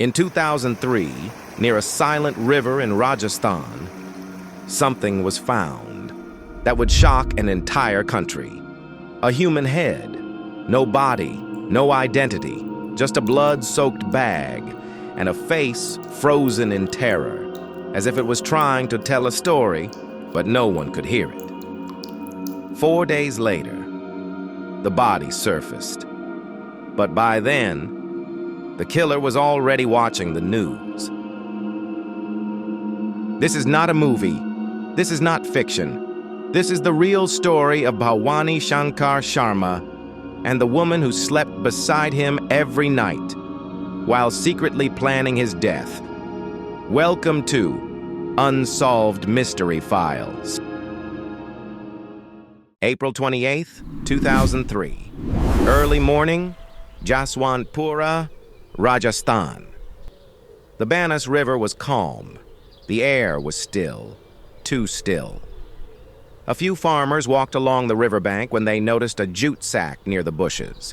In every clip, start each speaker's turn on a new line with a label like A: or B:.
A: In 2003, near a silent river in Rajasthan, something was found that would shock an entire country. A human head, no body, no identity, just a blood-soaked bag and a face frozen in terror, as if it was trying to tell a story, but no one could hear it. 4 days later, the body surfaced. But by then, the killer was already watching the news. This is not a movie. This is not fiction. This is the real story of Bhavani Shankar Sharma and the woman who slept beside him every night while secretly planning his death. Welcome to Unsolved Mystery Files. April 28th, 2003. Early morning, Jaswantpura, Rajasthan. The Banas River was calm. The air was still, too still. A few farmers walked along the riverbank when they noticed a jute sack near the bushes.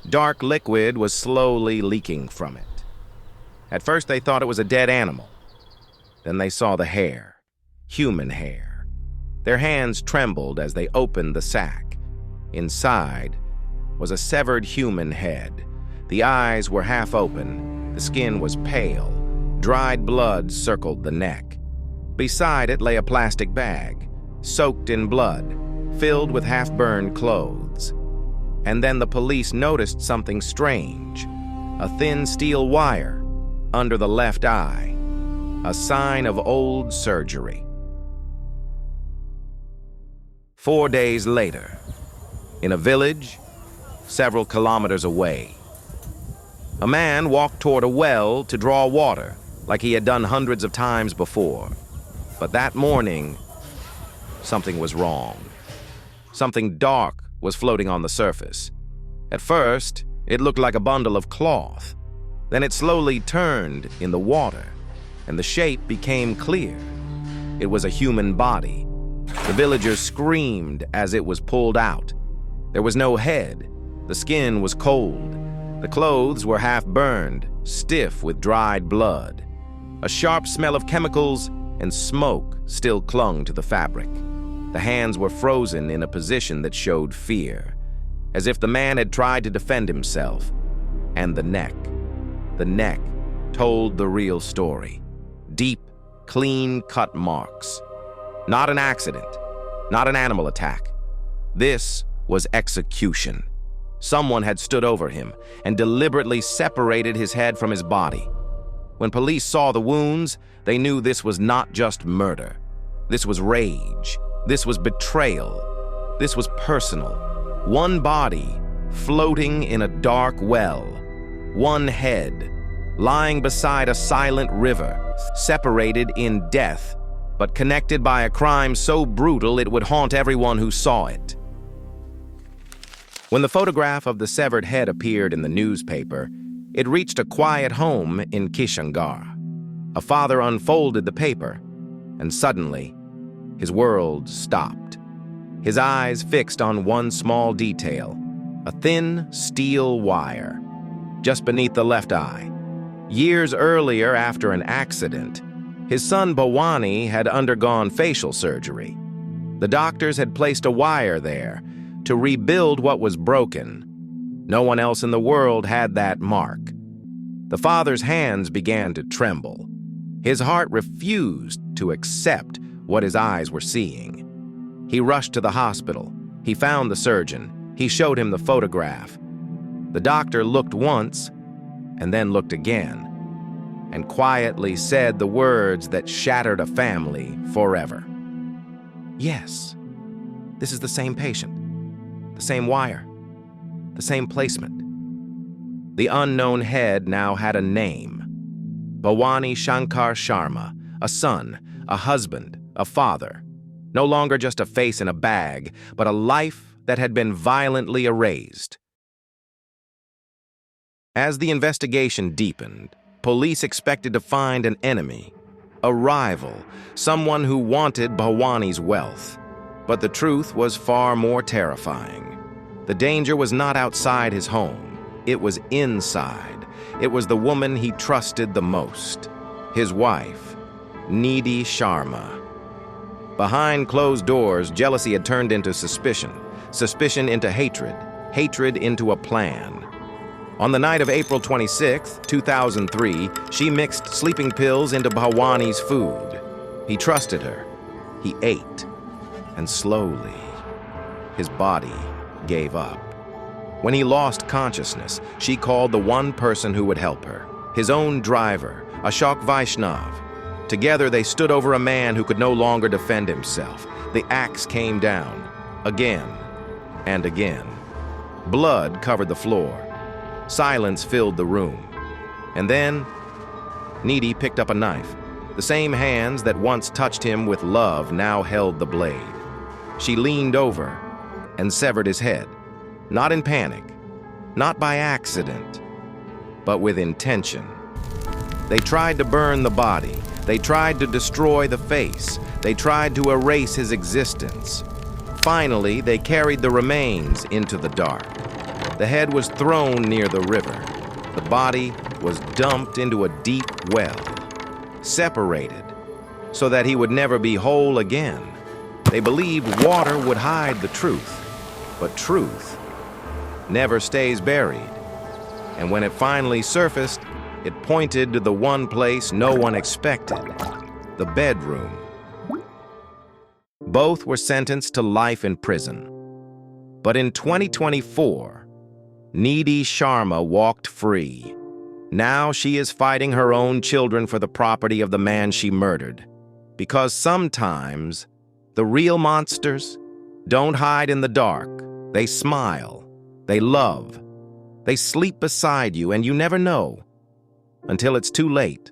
A: Dark liquid was slowly leaking from it. At first they thought it was a dead animal. Then they saw the hair, human hair. Their hands trembled as they opened the sack. Inside was a severed human head. The eyes were half open, the skin was pale, dried blood circled the neck. Beside it lay a plastic bag, soaked in blood, filled with half-burned clothes. And then the police noticed something strange, a thin steel wire under the left eye, a sign of old surgery. 4 days later, in a village several kilometers away, a man walked toward a well to draw water, like he had done hundreds of times before. But that morning, something was wrong. Something dark was floating on the surface. At first, it looked like a bundle of cloth. Then it slowly turned in the water, and the shape became clear. It was a human body. The villagers screamed as it was pulled out. There was no head. The skin was cold. The clothes were half burned, stiff with dried blood. A sharp smell of chemicals and smoke still clung to the fabric. The hands were frozen in a position that showed fear, as if the man had tried to defend himself. And the neck told the real story. Deep, clean-cut marks. Not an accident, not an animal attack. This was execution. Someone had stood over him and deliberately separated his head from his body. When police saw the wounds, they knew this was not just murder. This was rage. This was betrayal. This was personal. One body floating in a dark well. One head lying beside a silent river, separated in death, but connected by a crime so brutal it would haunt everyone who saw it. When the photograph of the severed head appeared in the newspaper, it reached a quiet home in Kishangarh. A father unfolded the paper, and suddenly, his world stopped. His eyes fixed on one small detail, a thin steel wire, just beneath the left eye. Years earlier, after an accident, his son Bhavani had undergone facial surgery. The doctors had placed a wire there to rebuild what was broken. No one else in the world had that mark. The father's hands began to tremble. His heart refused to accept what his eyes were seeing. He rushed to the hospital. He found the surgeon. He showed him the photograph. The doctor looked once and then looked again and quietly said the words that shattered a family forever. Yes, this is the same patient. The same wire, the same placement. The unknown head now had a name. Bhavani Shankar Sharma, a son, a husband, a father. No longer just a face in a bag, but a life that had been violently erased. As the investigation deepened, police expected to find an enemy, a rival, someone who wanted Bhavani's wealth. But the truth was far more terrifying. The danger was not outside his home. It was inside, it was the woman he trusted the most, his wife, Nidhi Sharma. Behind closed doors, jealousy had turned into suspicion, suspicion into hatred, hatred into a plan. On the night of April 26, 2003, she mixed sleeping pills into Bhawani's food. He trusted her. He ate. And slowly, his body gave up. When he lost consciousness, she called the one person who would help her, his own driver, Ashok Vaishnav. Together, they stood over a man who could no longer defend himself. The axe came down, again and again. Blood covered the floor. Silence filled the room. And then, Nidhi picked up a knife. The same hands that once touched him with love now held the blade. She leaned over and severed his head, not in panic, not by accident, but with intention. They tried to burn the body. They tried to destroy the face. They tried to erase his existence. Finally, they carried the remains into the dark. The head was thrown near the river. The body was dumped into a deep well, separated, so that he would never be whole again. They believed water would hide the truth, but truth never stays buried. And when it finally surfaced, it pointed to the one place no one expected, the bedroom. Both were sentenced to life in prison. But in 2024, Nidhi Sharma walked free. Now she is fighting her own children for the property of the man she murdered. Because sometimes, the real monsters don't hide in the dark. They smile. They love. They sleep beside you, and you never know until it's too late.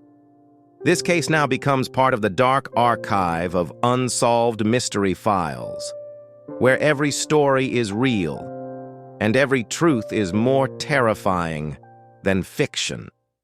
A: This case now becomes part of the dark archive of Unsolved Mystery Files, where every story is real and every truth is more terrifying than fiction.